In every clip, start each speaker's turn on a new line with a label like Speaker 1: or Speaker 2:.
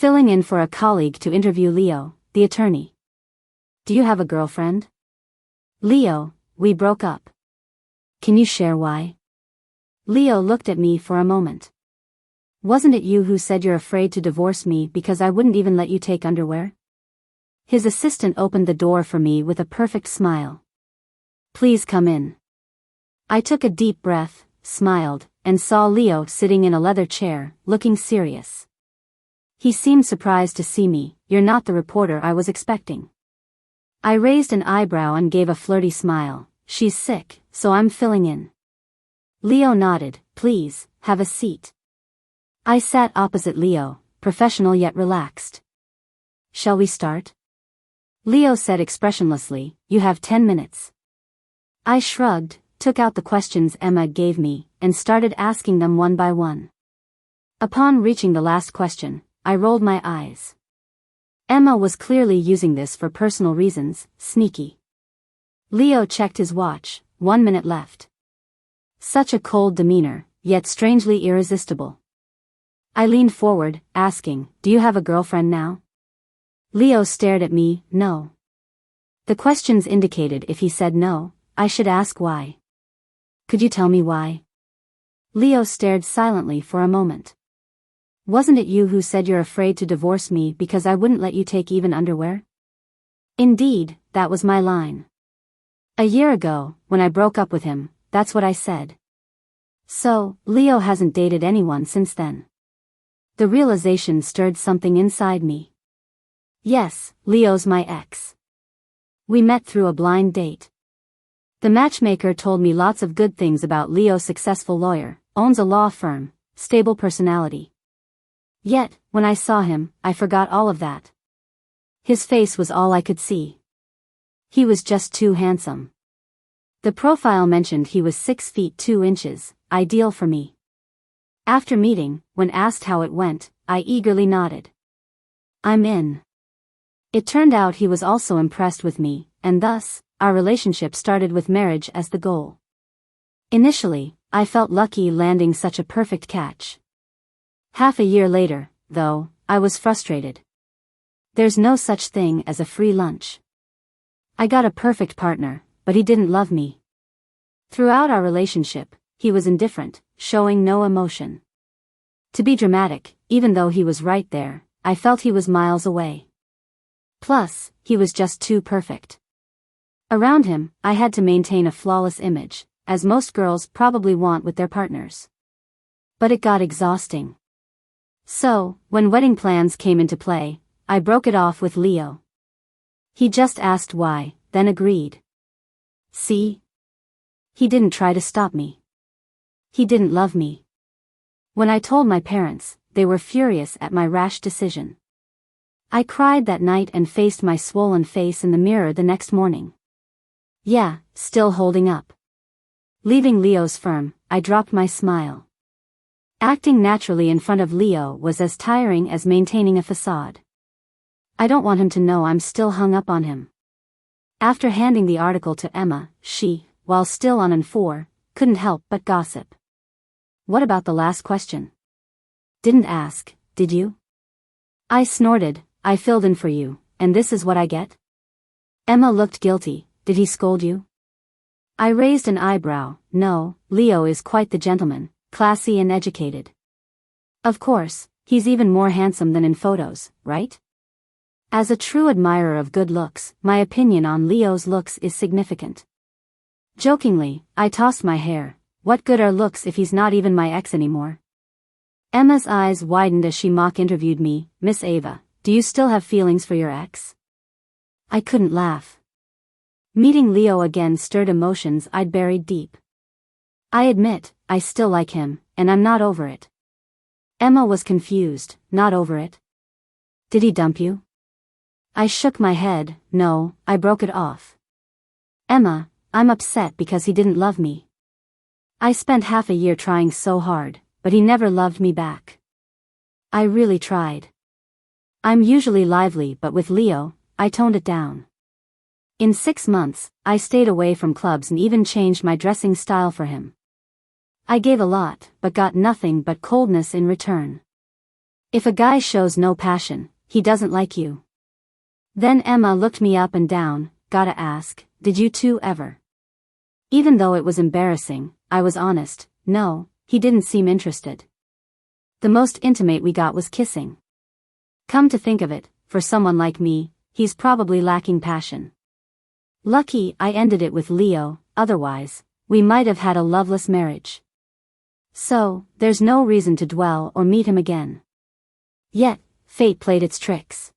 Speaker 1: Filling in for a colleague to interview Leo, the attorney. Do you have a girlfriend? Leo, we broke up. Can you share why? Leo looked at me for a moment. Wasn't it you who said you're afraid to divorce me because I wouldn't even let you take underwear? His assistant opened the door for me with a perfect smile. Please come in. I took a deep breath, smiled, and saw Leo sitting in a leather chair, looking serious. He seemed surprised to see me. You're not the reporter I was expecting. I raised an eyebrow and gave a flirty smile. She's sick, so I'm filling in. Leo nodded. Please, have a seat. I sat opposite Leo, professional yet relaxed. Shall we start? Leo said expressionlessly, you have 10 minutes. I shrugged, took out the questions Emma gave me, and started asking them one by one. Upon reaching the last question, I rolled my eyes. Emma was clearly using this for personal reasons, sneaky. Leo checked his watch, 1 minute left. Such a cold demeanor, yet strangely irresistible. I leaned forward, asking, do you have a girlfriend now? Leo stared at me, no. The questions indicated if he said no, I should ask why. Could you tell me why? Leo stared silently for a moment. Wasn't it you who said you're afraid to divorce me because I wouldn't let you take even underwear? Indeed, that was my line. A year ago, when I broke up with him, that's what I said. So, Leo hasn't dated anyone since then. The realization stirred something inside me. Yes, Leo's my ex. We met through a blind date. The matchmaker told me lots of good things about Leo's successful lawyer, owns a law firm, stable personality. Yet, when I saw him, I forgot all of that. His face was all I could see. He was just too handsome. The profile mentioned he was 6 feet 2 inches, ideal for me. After meeting, when asked how it went, I eagerly nodded. I'm in. It turned out he was also impressed with me, and thus, our relationship started with marriage as the goal. Initially, I felt lucky landing such a perfect catch. Half a year later, though, I was frustrated. There's no such thing as a free lunch. I got a perfect partner, but he didn't love me. Throughout our relationship, he was indifferent, showing no emotion. To be dramatic, even though he was right there, I felt he was miles away. Plus, he was just too perfect. Around him, I had to maintain a flawless image, as most girls probably want with their partners. But it got exhausting. So, when wedding plans came into play, I broke it off with Leo. He just asked why, then agreed. See? He didn't try to stop me. He didn't love me. When I told my parents, they were furious at my rash decision. I cried that night and faced my swollen face in the mirror the next morning. Yeah, still holding up. Leaving Leo's firm, I dropped my smile. Acting naturally in front of Leo was as tiring as maintaining a facade. I don't want him to know I'm still hung up on him. After handing the article to Emma, she, while still on N4, couldn't help but gossip. What about the last question? Didn't ask, did you? I snorted. I filled in for you, and this is what I get? Emma looked guilty. Did he scold you? I raised an eyebrow. No, Leo is quite the gentleman, classy and educated. Of course, he's even more handsome than in photos, right? As a true admirer of good looks, my opinion on Leo's looks is significant. Jokingly, I tossed my hair. What good are looks if he's not even my ex anymore? Emma's eyes widened as she mock-interviewed me. Miss Ava, do you still have feelings for your ex? I couldn't laugh. Meeting Leo again stirred emotions I'd buried deep. I admit, I still like him, and I'm not over it. Emma was confused. Not over it? Did he dump you? I shook my head. No, I broke it off. Emma, I'm upset because he didn't love me. I spent half a year trying so hard, but he never loved me back. I really tried. I'm usually lively, but with Leo, I toned it down. In 6 months, I stayed away from clubs and even changed my dressing style for him. I gave a lot, but got nothing but coldness in return. If a guy shows no passion, he doesn't like you. Then Emma looked me up and down. Gotta ask, did you two ever? Even though it was embarrassing, I was honest. No, he didn't seem interested. The most intimate we got was kissing. Come to think of it, for someone like me, he's probably lacking passion. Lucky I ended it with Leo, otherwise, we might have had a loveless marriage. So, there's no reason to dwell or meet him again. Yet, fate played its tricks.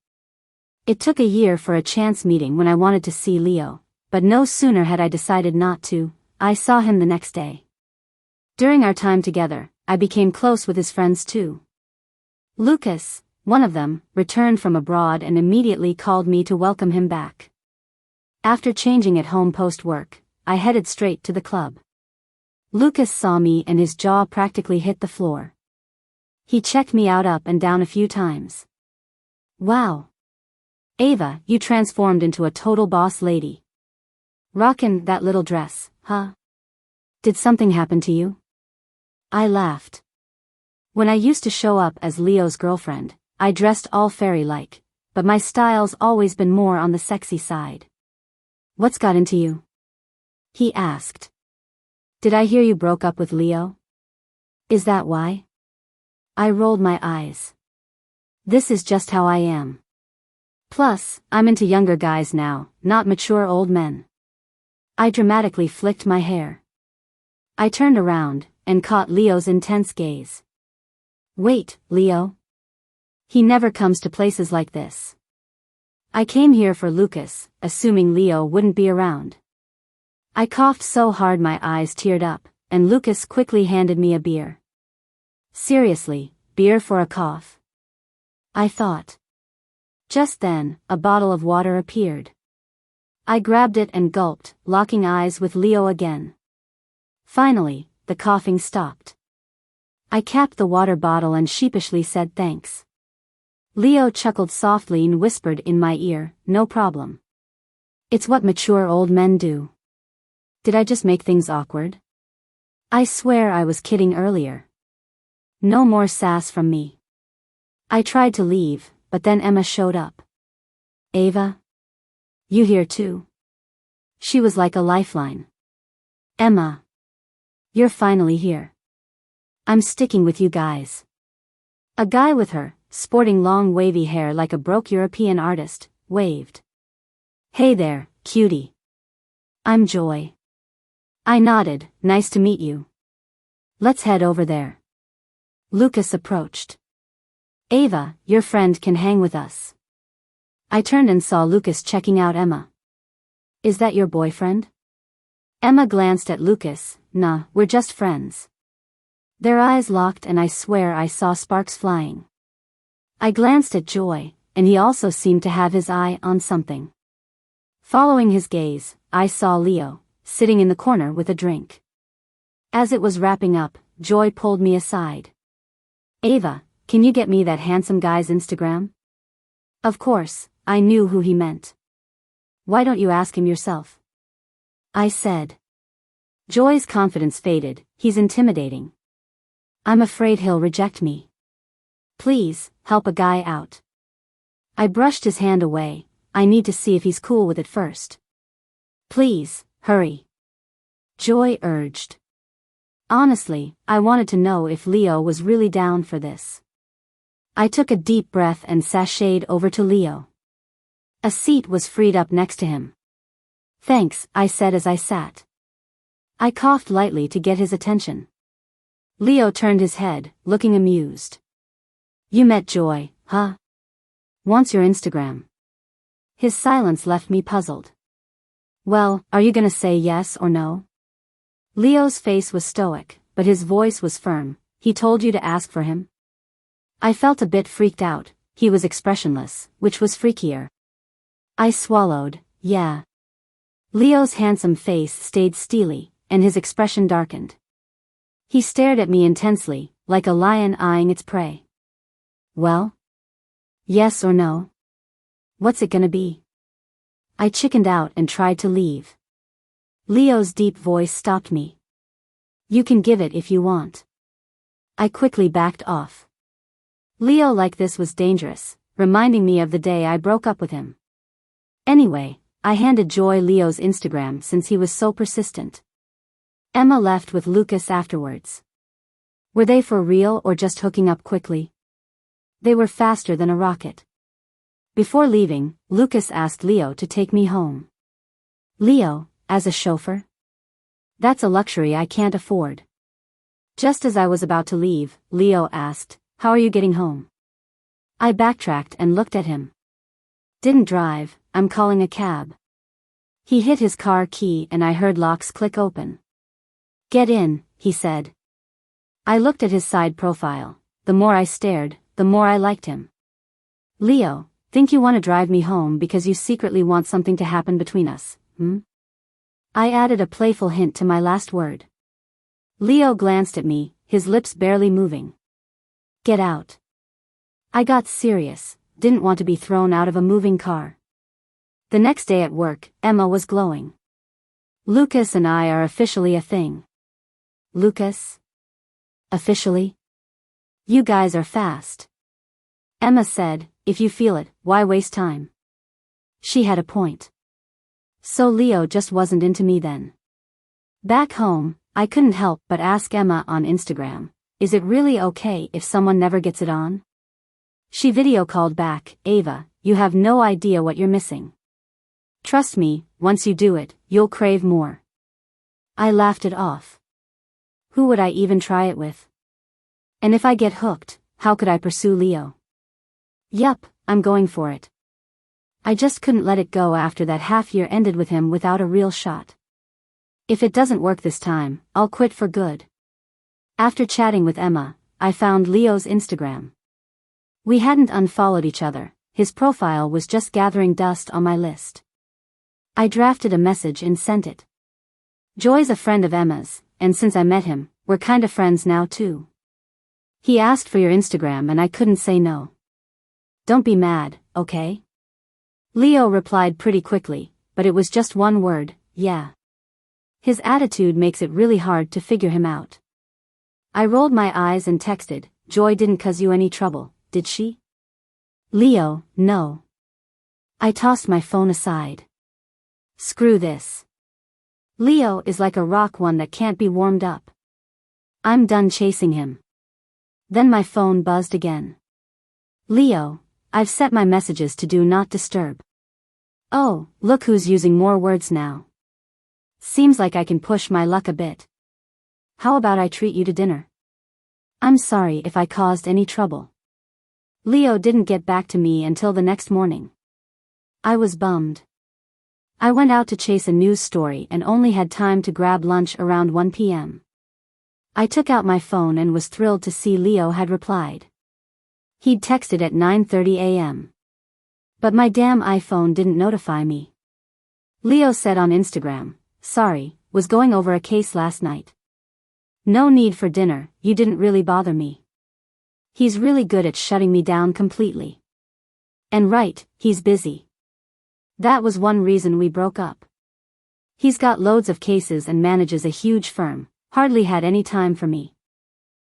Speaker 1: It took a year for a chance meeting when I wanted to see Leo, but no sooner had I decided not to, I saw him the next day. During our time together, I became close with his friends too. Lucas, one of them, returned from abroad and immediately called me to welcome him back. After changing at home post-work, I headed straight to the club. Lucas saw me and his jaw practically hit the floor. He checked me out up and down a few times. Wow. Ava, you transformed into a total boss lady. Rockin' that little dress, huh? Did something happen to you? I laughed. When I used to show up as Leo's girlfriend, I dressed all fairy-like, but my style's always been more on the sexy side. What's got into you? He asked. Did I hear you broke up with Leo? Is that why? I rolled my eyes. This is just how I am. Plus, I'm into younger guys now, not mature old men. I dramatically flicked my hair. I turned around, and caught Leo's intense gaze. Wait, Leo? He never comes to places like this. I came here for Lucas, assuming Leo wouldn't be around. I coughed so hard my eyes teared up, and Lucas quickly handed me a beer. Seriously, beer for a cough? I thought. Just then, a bottle of water appeared. I grabbed it and gulped, locking eyes with Leo again. Finally, the coughing stopped. I capped the water bottle and sheepishly said thanks. Leo chuckled softly and whispered in my ear, no problem. It's what mature old men do. Did I just make things awkward? I swear I was kidding earlier. No more sass from me. I tried to leave, but then Emma showed up. Ava? You here too? She was like a lifeline. Emma. You're finally here. I'm sticking with you guys. A guy with her, sporting long wavy hair like a broke European artist, waved. Hey there, cutie. I'm Joy. I nodded, nice to meet you. Let's head over there. Lucas approached. Ava, your friend can hang with us. I turned and saw Lucas checking out Emma. Is that your boyfriend? Emma glanced at Lucas. Nah, we're just friends. Their eyes locked and I swear I saw sparks flying. I glanced at Joy, and he also seemed to have his eye on something. Following his gaze, I saw Leo, sitting in the corner with a drink. As it was wrapping up, Joy pulled me aside. Ava, can you get me that handsome guy's Instagram? Of course, I knew who he meant. Why don't you ask him yourself? I said. Joy's confidence faded, he's intimidating. I'm afraid he'll reject me. Please, help a guy out. I brushed his hand away, I need to see if he's cool with it first. Please, hurry. Joy urged. Honestly, I wanted to know if Leo was really down for this. I took a deep breath and sashayed over to Leo. A seat was freed up next to him. Thanks, I said as I sat. I coughed lightly to get his attention. Leo turned his head, looking amused. You met Joy, huh? Wants your Instagram. His silence left me puzzled. Well, are you gonna say yes or no? Leo's face was stoic, but his voice was firm. He told you to ask for him? I felt a bit freaked out. He was expressionless, which was freakier. I swallowed, yeah. Leo's handsome face stayed steely, and his expression darkened. He stared at me intensely, like a lion eyeing its prey. Well? Yes or no? What's it gonna be? I chickened out and tried to leave. Leo's deep voice stopped me. You can give it if you want. I quickly backed off. Leo like this was dangerous, reminding me of the day I broke up with him. Anyway, I handed Joy Leo's Instagram since he was so persistent. Emma left with Lucas afterwards. Were they for real or just hooking up quickly? They were faster than a rocket. Before leaving, Lucas asked Leo to take me home. Leo, as a chauffeur? That's a luxury I can't afford. Just as I was about to leave, Leo asked, "How are you getting home?" I backtracked and looked at him. "Didn't drive, I'm calling a cab." He hit his car key and I heard locks click open. "Get in," he said. I looked at his side profile. The more I stared, the more I liked him. "Leo, think you want to drive me home because you secretly want something to happen between us, hmm?" I added a playful hint to my last word. Leo glanced at me, his lips barely moving. "Get out." I got serious, didn't want to be thrown out of a moving car. The next day at work, Emma was glowing. "Lucas and I are officially a thing." "Lucas? Officially? You guys are fast." Emma said, "If you feel it, why waste time?" She had a point. So Leo just wasn't into me then. Back home, I couldn't help but ask Emma on Instagram, "Is it really okay if someone never gets it on?" She video called back, "Ava, you have no idea what you're missing. Trust me, once you do it, you'll crave more." I laughed it off. Who would I even try it with? And if I get hooked, how could I pursue Leo? Yup, I'm going for it. I just couldn't let it go after that half year ended with him without a real shot. If it doesn't work this time, I'll quit for good. After chatting with Emma, I found Leo's Instagram. We hadn't unfollowed each other, his profile was just gathering dust on my list. I drafted a message and sent it. Joy's a friend of Emma's, and since I met him, we're kinda friends now too. He asked for your Instagram and I couldn't say no. Don't be mad, okay? Leo replied pretty quickly, but it was just one word, yeah. His attitude makes it really hard to figure him out. I rolled my eyes and texted, "Joy didn't cause you any trouble, did she?" "Leo, no." I tossed my phone aside. Screw this. Leo is like a rock, one that can't be warmed up. I'm done chasing him. Then my phone buzzed again. "Leo, I've set my messages to do not disturb." Oh, look who's using more words now. Seems like I can push my luck a bit. How about I treat you to dinner? I'm sorry if I caused any trouble. Leo didn't get back to me until the next morning. I was bummed. I went out to chase a news story and only had time to grab lunch around 1 p.m. I took out my phone and was thrilled to see Leo had replied. He'd texted at 9:30 a.m. But my damn iPhone didn't notify me. Leo said on Instagram, "Sorry, was going over a case last night. No need for dinner, you didn't really bother me." He's really good at shutting me down completely. And right, he's busy. That was one reason we broke up. He's got loads of cases and manages a huge firm, hardly had any time for me.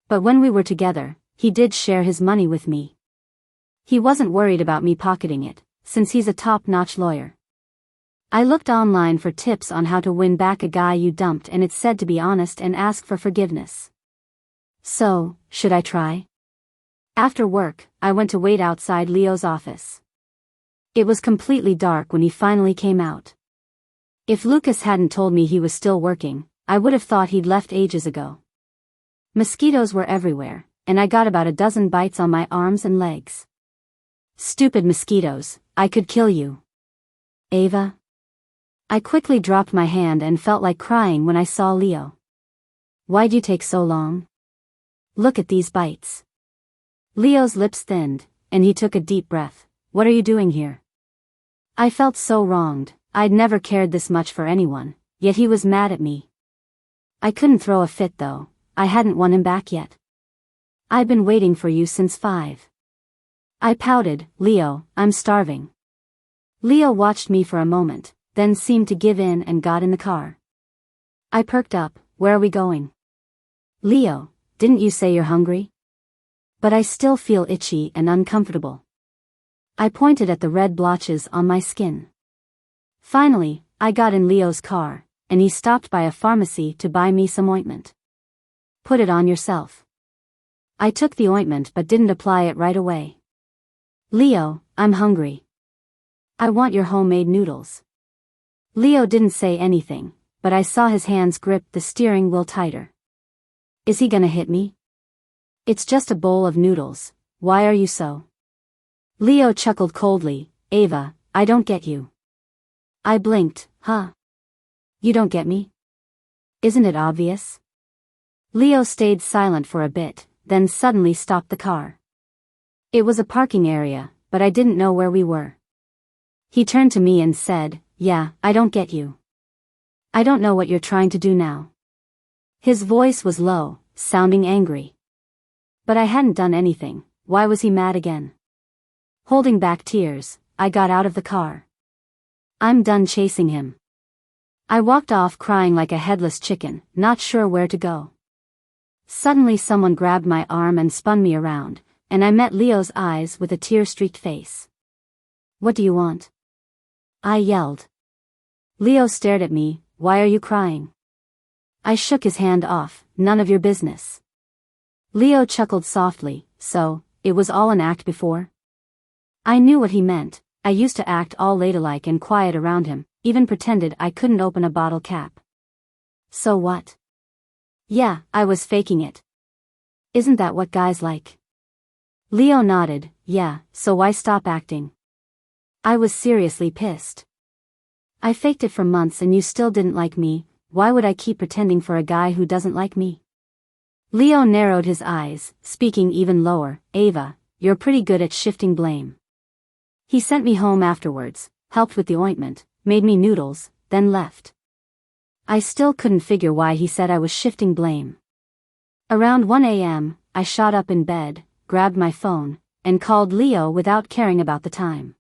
Speaker 1: But when we were together, he did share his money with me. He wasn't worried about me pocketing it, since he's a top-notch lawyer. I looked online for tips on how to win back a guy you dumped, and it said to be honest and ask for forgiveness. So, should I try? After work, I went to wait outside Leo's office. It was completely dark when he finally came out. If Lucas hadn't told me he was still working, I would have thought he'd left ages ago. Mosquitoes were everywhere, and I got about a dozen bites on my arms and legs. Stupid mosquitoes, I could kill you. Ava? I quickly dropped my hand and felt like crying when I saw Leo. Why'd you take so long? Look at these bites. Leo's lips thinned, and he took a deep breath. What are you doing here? I felt so wronged. I'd never cared this much for anyone, yet he was mad at me. I couldn't throw a fit though, I hadn't won him back yet. I've been waiting for you since 5. I pouted, "Leo, I'm starving." Leo watched me for a moment, then seemed to give in and got in the car. I perked up, "Where are we going?" "Leo, didn't you say you're hungry?" But I still feel itchy and uncomfortable. I pointed at the red blotches on my skin. Finally, I got in Leo's car, and he stopped by a pharmacy to buy me some ointment. Put it on yourself. I took the ointment but didn't apply it right away. Leo, I'm hungry. I want your homemade noodles. Leo didn't say anything, but I saw his hands grip the steering wheel tighter. Is he gonna hit me? It's just a bowl of noodles, why are you so? Leo chuckled coldly. Ava, I don't get you. I blinked. Huh? You don't get me? Isn't it obvious? Leo stayed silent for a bit, then suddenly stopped the car. It was a parking area, but I didn't know where we were. He turned to me and said, yeah, I don't get you. I don't know what you're trying to do now. His voice was low, sounding angry. But I hadn't done anything, why was he mad again? Holding back tears, I got out of the car. I'm done chasing him. I walked off crying like a headless chicken, not sure where to go. Suddenly someone grabbed my arm and spun me around, and I met Leo's eyes with a tear-streaked face. What do you want? I yelled. Leo stared at me. Why are you crying? I shook his hand off. None of your business. Leo chuckled softly. So, it was all an act before? I knew what he meant. I used to act all ladylike and quiet around him, even pretended I couldn't open a bottle cap. So what? Yeah, I was faking it. Isn't that what guys like? Leo nodded. Yeah, so why stop acting? I was seriously pissed. I faked it for months and you still didn't like me, why would I keep pretending for a guy who doesn't like me? Leo narrowed his eyes, speaking even lower. Ava, you're pretty good at shifting blame. He sent me home afterwards, helped with the ointment, made me noodles, then left. I still couldn't figure why he said I was shifting blame. Around 1 a.m., I shot up in bed, grabbed my phone, and called Leo without caring about the time.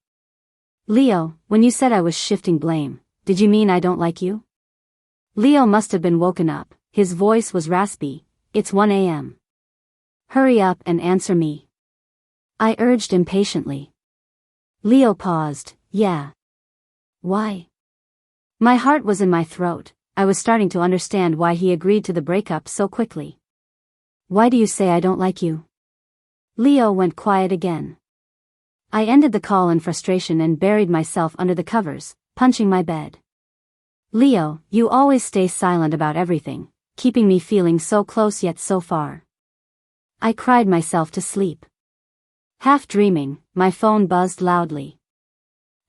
Speaker 1: Leo, when you said I was shifting blame, did you mean I don't like you? Leo must have been woken up, his voice was raspy. It's 1 a.m. Hurry up and answer me. I urged impatiently. Leo paused. Yeah. Why? My heart was in my throat. I was starting to understand why he agreed to the breakup so quickly. Why do you say I don't like you? Leo went quiet again. I ended the call in frustration and buried myself under the covers, punching my bed. Leo, you always stay silent about everything, keeping me feeling so close yet so far. I cried myself to sleep. Half dreaming, my phone buzzed loudly.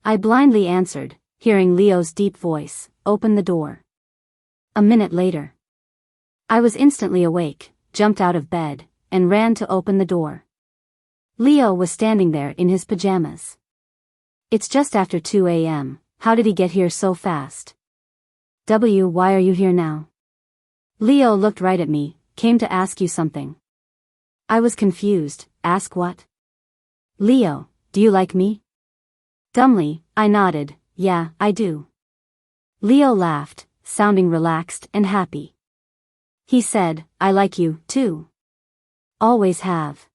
Speaker 1: I blindly answered, hearing Leo's deep voice. Open the door. A minute later. I was instantly awake, jumped out of bed, and ran to open the door. Leo was standing there in his pajamas. It's just after 2 a.m., how did he get here so fast? Why are you here now? Leo looked right at me. Came to ask you something. I was confused. Ask what? Leo, do you like me? Dumbly, I nodded. Yeah, I do. Leo laughed, sounding relaxed and happy. He said, I like you, too. Always have.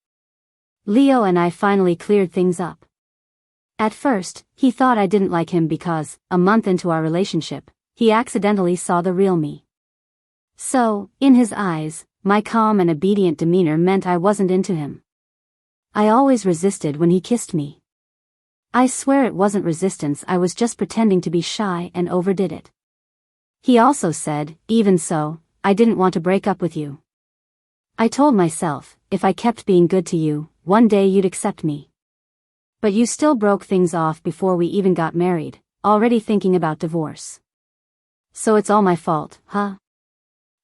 Speaker 1: Leo and I finally cleared things up. At first, he thought I didn't like him because, a month into our relationship, he accidentally saw the real me. So, in his eyes, my calm and obedient demeanor meant I wasn't into him. I always resisted when he kissed me. I swear it wasn't resistance, I was just pretending to be shy and overdid it. He also said, even so, I didn't want to break up with you. I told myself, if I kept being good to you, one day you'd accept me. But you still broke things off before we even got married, already thinking about divorce. So it's all my fault, huh?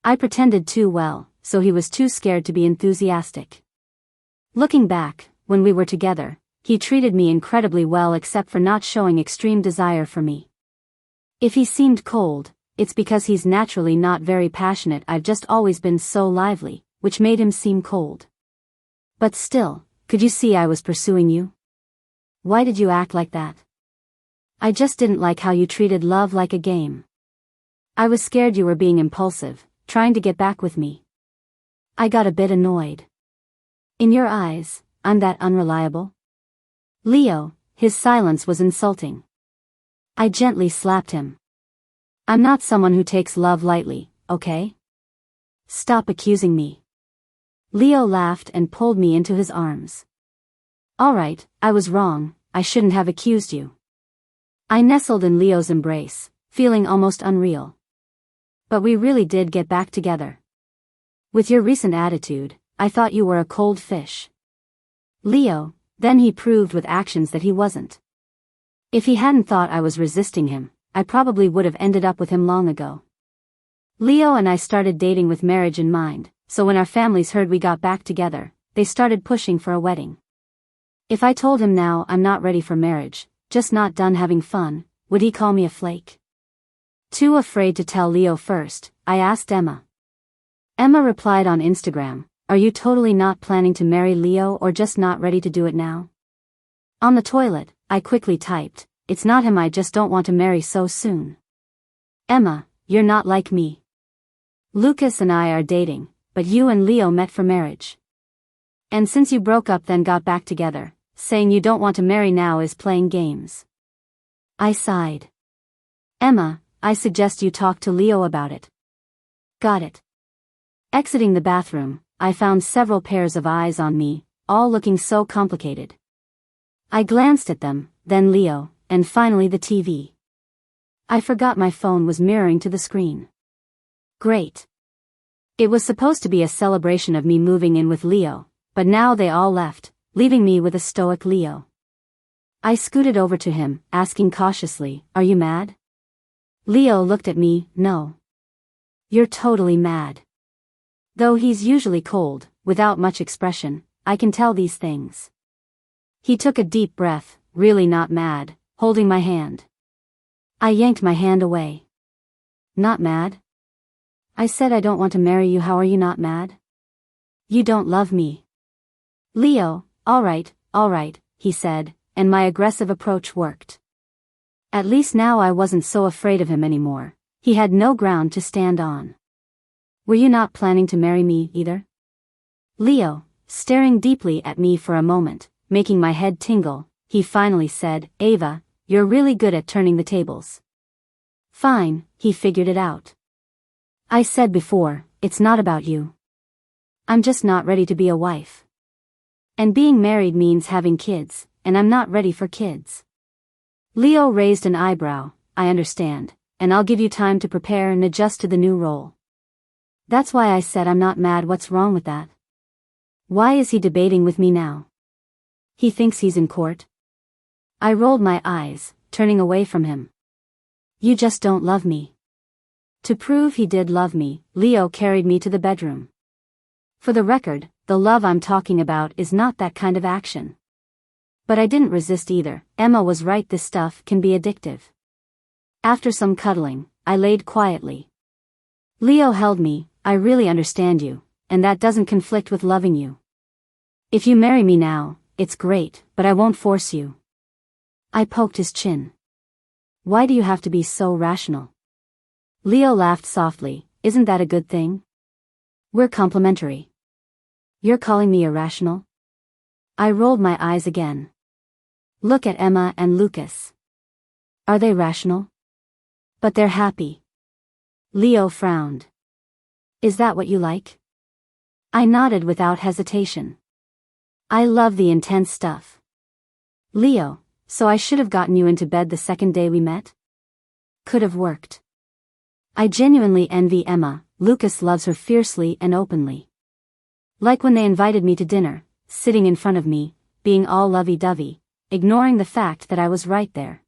Speaker 1: I pretended too well, so he was too scared to be enthusiastic. Looking back, when we were together, he treated me incredibly well except for not showing extreme desire for me. If he seemed cold, it's because he's naturally not very passionate. I've just always been so lively, which made him seem cold. But still, could you see I was pursuing you? Why did you act like that? I just didn't like how you treated love like a game. I was scared you were being impulsive, trying to get back with me. I got a bit annoyed. In your eyes, I'm that unreliable? Leo, his silence was insulting. I gently slapped him. I'm not someone who takes love lightly, okay? Stop accusing me. Leo laughed and pulled me into his arms. All right, I was wrong, I shouldn't have accused you. I nestled in Leo's embrace, feeling almost unreal. But we really did get back together. With your recent attitude, I thought you were a cold fish. Leo, then he proved with actions that he wasn't. If he hadn't thought I was resisting him, I probably would have ended up with him long ago. Leo and I started dating with marriage in mind, so when our families heard we got back together, they started pushing for a wedding. If I told him now I'm not ready for marriage, just not done having fun, would he call me a flake? Too afraid to tell Leo first, I asked Emma. Emma replied on Instagram, "Are you totally not planning to marry Leo or just not ready to do it now?" On the toilet, I quickly typed, "It's not him, I just don't want to marry so soon." Emma, you're not like me. Lucas and I are dating, but you and Leo met for marriage. And since you broke up then got back together, saying you don't want to marry now is playing games. I sighed. Emma, I suggest you talk to Leo about it. Got it. Exiting the bathroom, I found several pairs of eyes on me, all looking so complicated. I glanced at them, then Leo, and finally the TV. I forgot my phone was mirroring to the screen. Great. It was supposed to be a celebration of me moving in with Leo, but now they all left, leaving me with a stoic Leo. I scooted over to him, asking cautiously, "Are you mad?" Leo looked at me, "No." "You're totally mad." Though he's usually cold, without much expression, I can tell these things. He took a deep breath, really not mad, holding my hand. I yanked my hand away. "Not mad?" I said, "I don't want to marry you, how are you not mad?" "You don't love me." Leo, all right, he said, and my aggressive approach worked. At least now I wasn't so afraid of him anymore. He had no ground to stand on. "Were you not planning to marry me either?" Leo, staring deeply at me for a moment, making my head tingle, he finally said, "Ava, you're really good at turning the tables." Fine, he figured it out. I said before, it's not about you. I'm just not ready to be a wife. And being married means having kids, and I'm not ready for kids. Leo raised an eyebrow. I understand, and I'll give you time to prepare and adjust to the new role. That's why I said I'm not mad. What's wrong with that? Why is he debating with me now? He thinks he's in court? I rolled my eyes, turning away from him. You just don't love me. To prove he did love me, Leo carried me to the bedroom. For the record, the love I'm talking about is not that kind of action. But I didn't resist either. Emma was right, this stuff can be addictive. After some cuddling, I laid quietly. Leo held me. I really understand you, and that doesn't conflict with loving you. If you marry me now, it's great, but I won't force you. I poked his chin. Why do you have to be so rational? Leo laughed softly. Isn't that a good thing? We're complementary. You're calling me irrational? I rolled my eyes again. Look at Emma and Lucas. Are they rational? But they're happy. Leo frowned. Is that what you like? I nodded without hesitation. I love the intense stuff. Leo, so I should have gotten you into bed the second day we met? Could have worked. I genuinely envy Emma. Lucas loves her fiercely and openly. Like when they invited me to dinner, sitting in front of me, being all lovey-dovey, ignoring the fact that I was right there.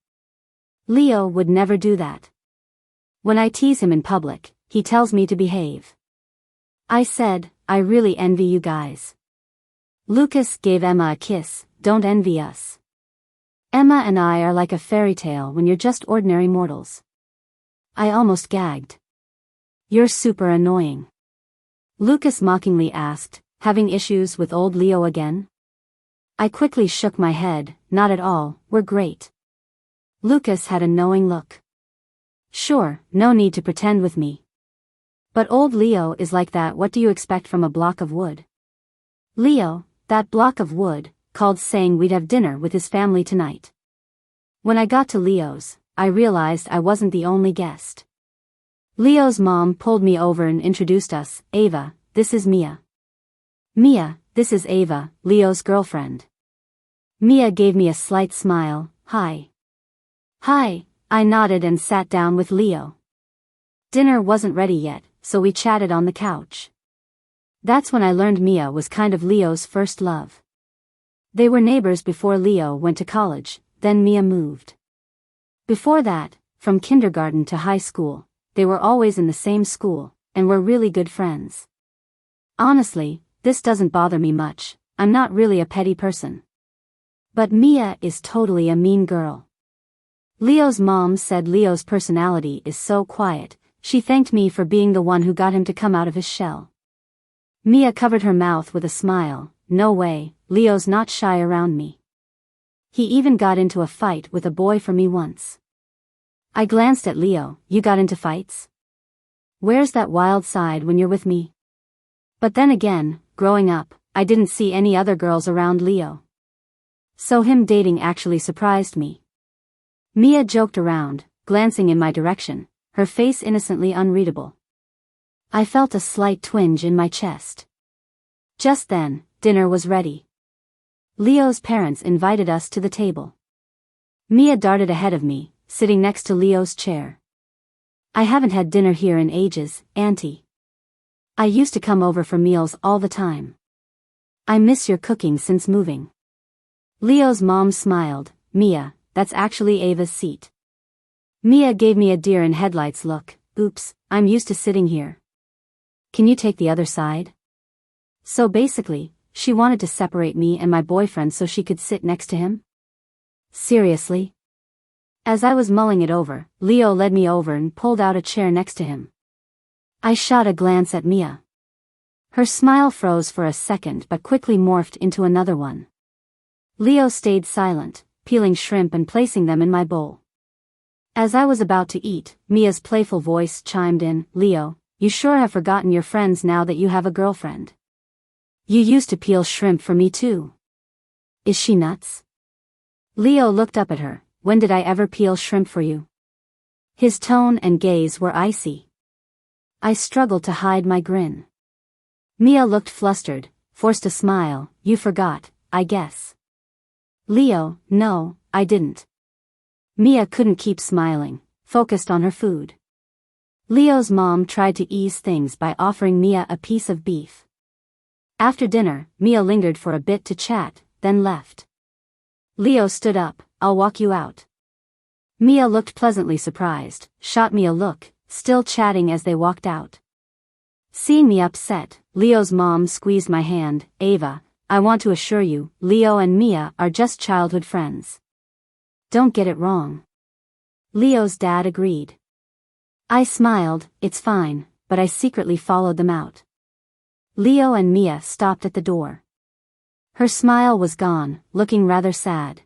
Speaker 1: Leo would never do that. When I tease him in public, he tells me to behave. I said, I really envy you guys. Lucas gave Emma a kiss. Don't envy us. Emma and I are like a fairy tale when you're just ordinary mortals. I almost gagged. You're super annoying. Lucas mockingly asked, having issues with old Leo again? I quickly shook my head. Not at all, we're great. Lucas had a knowing look. Sure, no need to pretend with me. But old Leo is like that. What do you expect from a block of wood? Leo, that block of wood, called saying we'd have dinner with his family tonight. When I got to Leo's, I realized I wasn't the only guest. Leo's mom pulled me over and introduced us. Ava, this is Mia. Mia, this is Ava, Leo's girlfriend. Mia gave me a slight smile. Hi. Hi, I nodded and sat down with Leo. Dinner wasn't ready yet, so we chatted on the couch. That's when I learned Mia was kind of Leo's first love. They were neighbors before Leo went to college, then Mia moved. Before that, from kindergarten to high school, they were always in the same school, and were really good friends. Honestly, this doesn't bother me much, I'm not really a petty person. But Mia is totally a mean girl. Leo's mom said Leo's personality is so quiet, she thanked me for being the one who got him to come out of his shell. Mia covered her mouth with a smile. No way, Leo's not shy around me. He even got into a fight with a boy for me once. I glanced at Leo. You got into fights? Where's that wild side when you're with me? But then again, growing up, I didn't see any other girls around Leo. So him dating actually surprised me. Mia joked around, glancing in my direction, her face innocently unreadable. I felt a slight twinge in my chest. Just then, dinner was ready. Leo's parents invited us to the table. Mia darted ahead of me, sitting next to Leo's chair. I haven't had dinner here in ages, Auntie. I used to come over for meals all the time. I miss your cooking since moving. Leo's mom smiled. Mia, that's actually Ava's seat. Mia gave me a deer in headlights look. Oops, I'm used to sitting here. Can you take the other side? So basically, she wanted to separate me and my boyfriend so she could sit next to him? Seriously? As I was mulling it over, Leo led me over and pulled out a chair next to him. I shot a glance at Mia. Her smile froze for a second but quickly morphed into another one. Leo stayed silent, peeling shrimp and placing them in my bowl. As I was about to eat, Mia's playful voice chimed in. Leo, you sure have forgotten your friends now that you have a girlfriend. You used to peel shrimp for me too. Is she nuts? Leo looked up at her. When did I ever peel shrimp for you? His tone and gaze were icy. I struggled to hide my grin. Mia looked flustered, forced a smile. You forgot, I guess. Leo, no, I didn't. Mia couldn't keep smiling, focused on her food. Leo's mom tried to ease things by offering Mia a piece of beef. After dinner, Mia lingered for a bit to chat, then left. Leo stood up. I'll walk you out. Mia looked pleasantly surprised, shot me a look, still chatting as they walked out. Seeing me upset, Leo's mom squeezed my hand. Ava, I want to assure you, Leo and Mia are just childhood friends. Don't get it wrong. Leo's dad agreed. I smiled. It's fine, but I secretly followed them out. Leo and Mia stopped at the door. Her smile was gone, looking rather sad.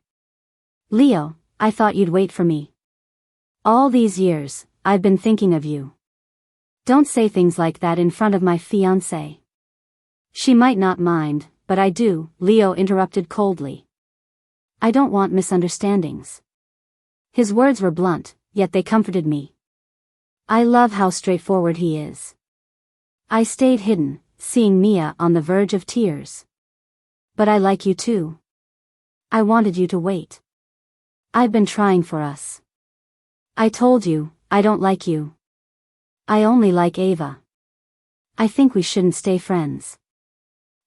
Speaker 1: Leo, I thought you'd wait for me. All these years, I've been thinking of you. Don't say things like that in front of my fiancé. She might not mind, but I do, Leo interrupted coldly. I don't want misunderstandings. His words were blunt, yet they comforted me. I love how straightforward he is. I stayed hidden, seeing Mia on the verge of tears. But I like you too. I wanted you to wait. I've been trying for us. I told you, I don't like you. I only like Ava. I think we shouldn't stay friends.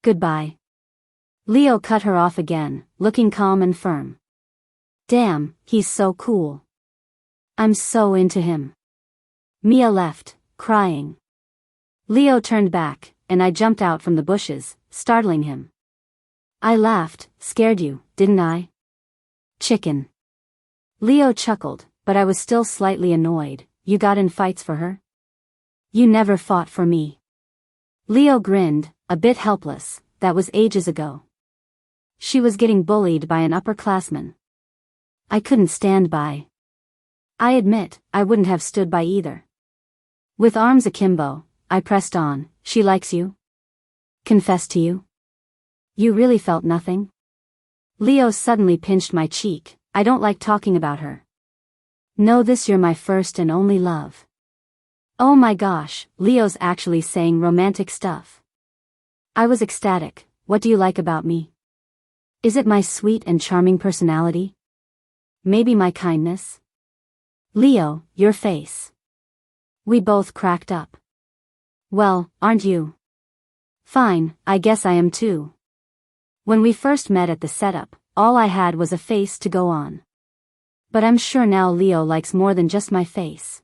Speaker 1: Goodbye. Leo cut her off again, looking calm and firm. Damn, he's so cool. I'm so into him. Mia left, crying. Leo turned back, and I jumped out from the bushes, startling him. I laughed. Scared you, didn't I? Chicken. Leo chuckled, but I was still slightly annoyed. You got in fights for her? You never fought for me. Leo grinned, a bit helpless. That was ages ago. She was getting bullied by an upperclassman. I couldn't stand by. I admit, I wouldn't have stood by either. With arms akimbo, I pressed on. She likes you? Confess to you? You really felt nothing? Leo suddenly pinched my cheek. I don't like talking about her. Know this, you're my first and only love. Oh my gosh, Leo's actually saying romantic stuff. I was ecstatic. What do you like about me? Is it my sweet and charming personality? Maybe my kindness? Leo, your face. We both cracked up. Well, aren't you? Fine, I guess I am too. When we first met at the setup, all I had was a face to go on. But I'm sure now Leo likes more than just my face.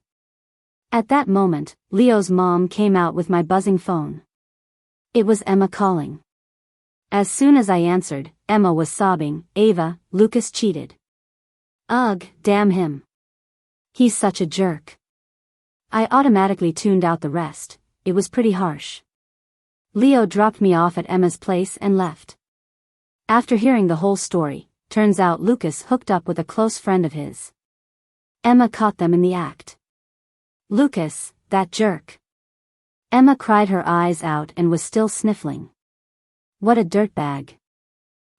Speaker 1: At that moment, Leo's mom came out with my buzzing phone. It was Emma calling. As soon as I answered, Emma was sobbing. Ava, Lucas cheated. Ugh, damn him. He's such a jerk. I automatically tuned out the rest. It was pretty harsh. Leo dropped me off at Emma's place and left. After hearing the whole story, turns out Lucas hooked up with a close friend of his. Emma caught them in the act. Lucas, that jerk. Emma cried her eyes out and was still sniffling. What a dirtbag.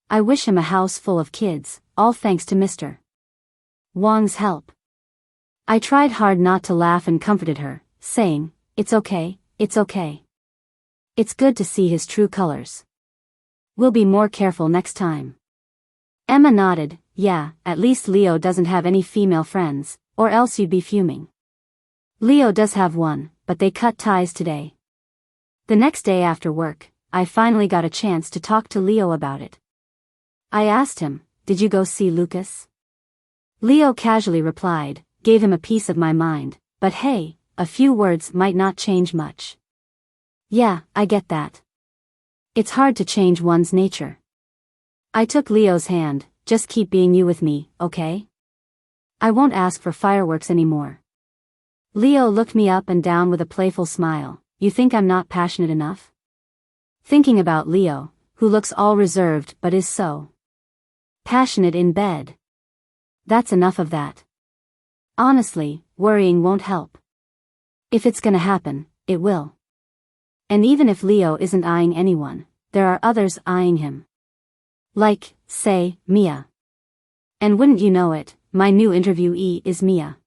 Speaker 1: I wish him a house full of kids, all thanks to Mr. Wong's help. I tried hard not to laugh and comforted her, saying, it's okay, it's okay. It's good to see his true colors. We'll be more careful next time. Emma nodded. Yeah, at least Leo doesn't have any female friends, or else you'd be fuming. Leo does have one, but they cut ties today. The next day after work, I finally got a chance to talk to Leo about it. I asked him, did you go see Lucas? Leo casually replied, gave him a piece of my mind, but hey, a few words might not change much. Yeah, I get that. It's hard to change one's nature. I took Leo's hand. Just keep being you with me, okay? I won't ask for fireworks anymore. Leo looked me up and down with a playful smile. You think I'm not passionate enough? Thinking about Leo, who looks all reserved but is so passionate in bed. That's enough of that. Honestly, worrying won't help. If it's gonna happen, it will. And even if Leo isn't eyeing anyone, there are others eyeing him. Like, say, Mia. And wouldn't you know it, my new interviewee is Mia.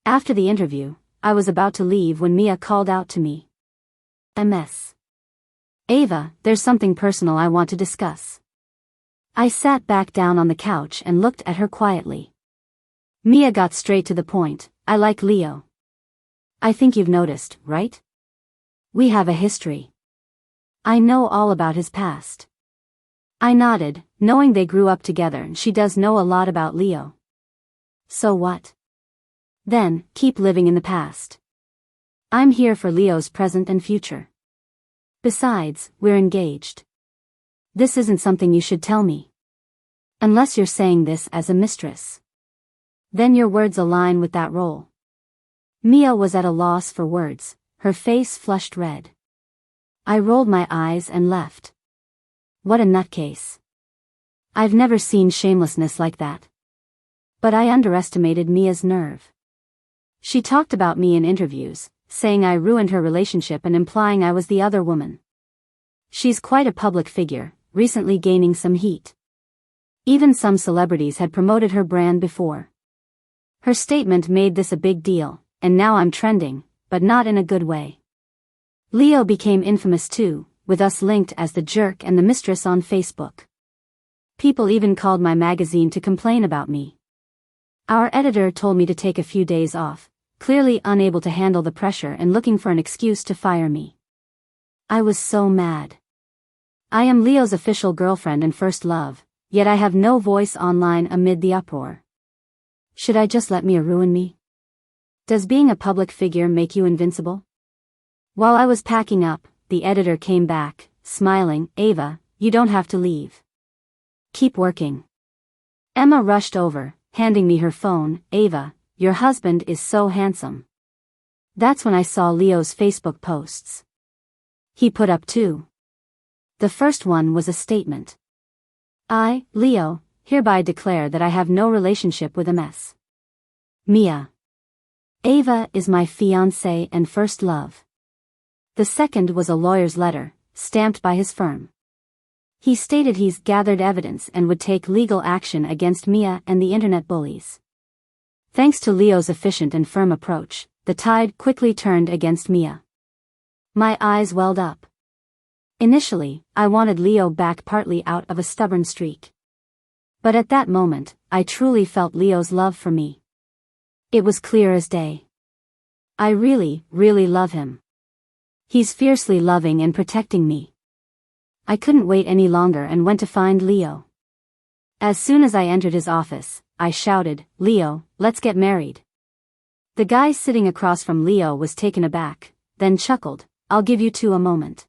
Speaker 1: After the interview, I was about to leave when Mia called out to me. MS. Ava, there's something personal I want to discuss. I sat back down on the couch and looked at her quietly. Mia got straight to the point. I like Leo. I think you've noticed, right? We have a history. I know all about his past. I nodded, knowing they grew up together and she does know a lot about Leo. So what? Then, keep living in the past. I'm here for Leo's present and future. Besides, we're engaged. This isn't something you should tell me. Unless you're saying this as a mistress. Then your words align with that role. Mia was at a loss for words, her face flushed red. I rolled my eyes and left. What a nutcase. I've never seen shamelessness like that. But I underestimated Mia's nerve. She talked about me in interviews, saying I ruined her relationship and implying I was the other woman. She's quite a public figure, recently gaining some heat. Even some celebrities had promoted her brand before. Her statement made this a big deal, and now I'm trending, but not in a good way. Leo became infamous too, with us linked as the jerk and the mistress on Facebook. People even called my magazine to complain about me. Our editor told me to take a few days off, clearly unable to handle the pressure and looking for an excuse to fire me. I was so mad. I am Leo's official girlfriend and first love, yet I have no voice online amid the uproar. Should I just let Mia ruin me? Does being a public figure make you invincible? While I was packing up, the editor came back, smiling. Ava, you don't have to leave. Keep working. Emma rushed over, handing me her phone. Ava, your husband is so handsome. That's when I saw Leo's Facebook posts. He put up two. The first one was a statement. I, Leo, hereby declare that I have no relationship with MS. Mia. Ava is my fiancé and first love. The second was a lawyer's letter, stamped by his firm. He stated he's gathered evidence and would take legal action against Mia and the internet bullies. Thanks to Leo's efficient and firm approach, the tide quickly turned against Mia. My eyes welled up. Initially, I wanted Leo back partly out of a stubborn streak. But at that moment, I truly felt Leo's love for me. It was clear as day. I really, really love him. He's fiercely loving and protecting me. I couldn't wait any longer and went to find Leo. As soon as I entered his office, I shouted, "Leo, let's get married." The guy sitting across from Leo was taken aback, then chuckled, "I'll give you two a moment."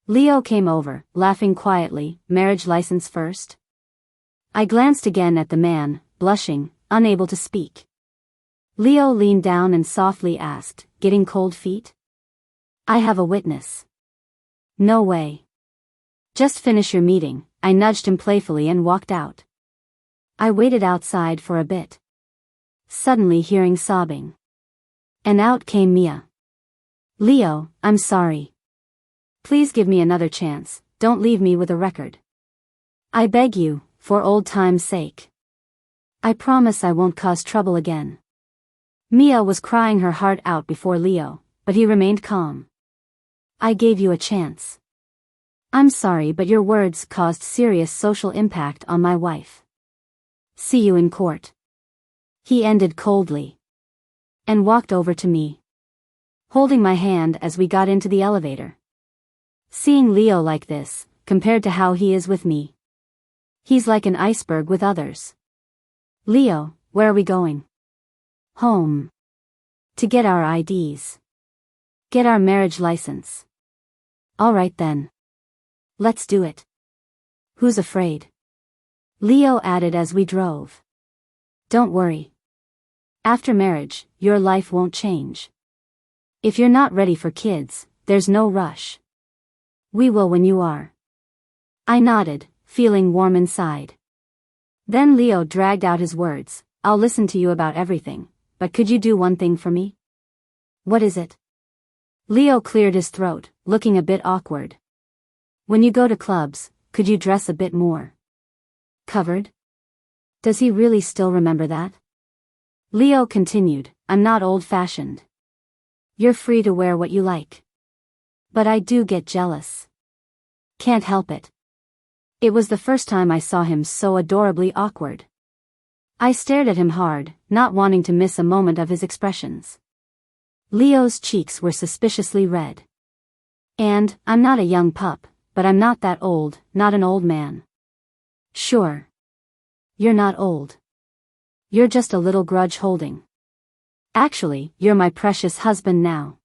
Speaker 1: Leo came over, laughing quietly, "Marriage license first?" I glanced again at the man, blushing, unable to speak. Leo leaned down and softly asked, "Getting cold feet?" "I have a witness." "No way." "Just finish your meeting," I nudged him playfully and walked out. I waited outside for a bit. Suddenly hearing sobbing. And out came Mia. "Leo, I'm sorry. Please give me another chance, don't leave me with a record. I beg you, for old time's sake. I promise I won't cause trouble again." Mia was crying her heart out before Leo, but he remained calm. "I gave you a chance. I'm sorry, but your words caused serious social impact on my wife. See you in court." He ended coldly. And walked over to me, holding my hand as we got into the elevator. Seeing Leo like this, compared to how he is with me. He's like an iceberg with others. "Leo, where are we going?" "Home. To get our IDs. Get our marriage license." "All right then. Let's do it." "Who's afraid?" Leo added as we drove. "Don't worry. After marriage, your life won't change. If you're not ready for kids, there's no rush. We will when you are." I nodded, feeling warm inside. Then Leo dragged out his words, "I'll listen to you about everything, but could you do one thing for me?" "What is it?" Leo cleared his throat, looking a bit awkward. "When you go to clubs, could you dress a bit more covered?" Does he really still remember that? Leo continued, "I'm not old-fashioned. You're free to wear what you like. But I do get jealous. Can't help it." It was the first time I saw him so adorably awkward. I stared at him hard, not wanting to miss a moment of his expressions. Leo's cheeks were suspiciously red. "And, I'm not a young pup, but I'm not that old, not an old man." "Sure. You're not old. You're just a little grudge holding. Actually, you're my precious husband now."